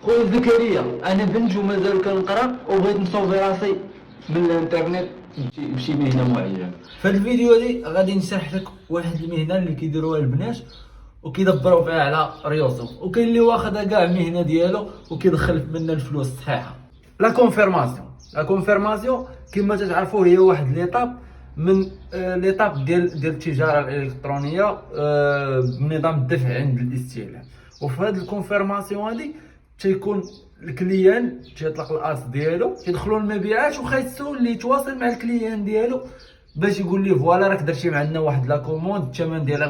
خويا زكريا، انا بنت ومازال كنقرا وبغيت نصوفي راسي من الانترنت بشي مهنه معينه. في هذا الفيديو هذه غادي نشرح لك واحد المهنه اللي كيديروها البنات وكيدبروا فيها على ريوسهم، وكاين اللي واخدها كاع المهنه ديالو وكيدخل منها الفلوس الصحيحه. لا كونفيرماسيون كما تعرفوا هي واحد ليطاب من ليطاب ديال التجاره الالكترونيه بنظام الدفع عند الاستهلاك. وفي هذه الكونفيرماسيون هذه تيكون الكليان تيطلق الاس ديالو، تيدخلوا المبيعات وخايسو اللي يتواصل مع الكليان ديالو باش يقول ليه فوالا راك درتي معنا واحد لا كوموند، الثمن ديالها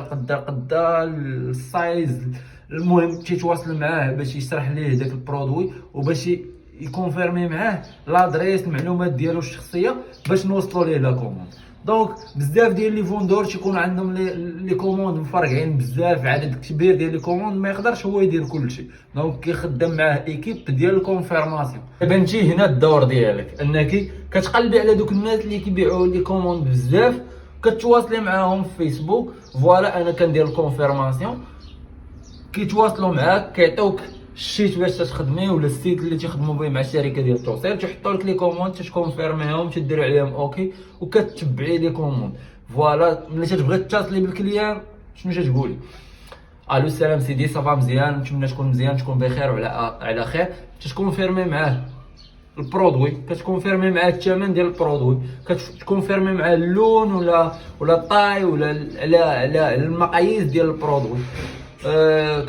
قدا السايز. المهم تيتواصل معاه باش يشرح ليه داك البرودوي وباش يكونفيرمي معاه لادريس المعلومات ديالو الشخصيه باش نوصلوا ليه لا كوموند. دونك بزاف ديال لي فوندور تيكون عندهم لي كوموند مفرقعين بزاف، عدد كبير ديال لي كوموند ما يقدرش هو يدير كلشي. دونك كيخدم معاه ايكيب ديال الكونفيرماسيون. بنتي هنا الدور ديالك انك كتقلبي على دوك الناس اللي كيبيعوا لي كوموند بزاف، كتواصلي معاهم في فيسبوك. فوالا انا كندير الكونفيرماسيون، كيتواصلوا معاك كيعطيوك الشيت باش تخدمي ولا السيت اللي تيخدموا به مع الشركه ديال التوصيل، تيحطوا لك لي كوموند تكونفيرميهم تدير عليهم اوكي وكتبعي لي كوموند. فوالا ملي تبغي تتصلي بالكليان شنو تقولي؟ الو السلام سيدي، صافا مزيان، نتمنى تكون مزيان تكون بخير وعلى خير. تكونفيرمي معاه البرودوي، كتكونفيرمي معاه الثمن ديال البرودوي، كتكونفيرمي معاه اللون ولا الطاي ولا على المقاييس ديال البرودوي،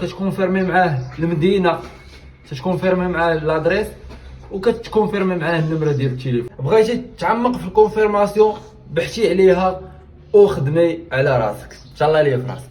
كتكونفيرمي معاه المدينه، كتكونفيرمي معاه لادريس، وكتكونفيرمي معاه النمره ديال التليفون. بغيتي تعمق في الكونفيرماسيون بحثي عليها وخدمي على راسك. تهلا ليا في راسك.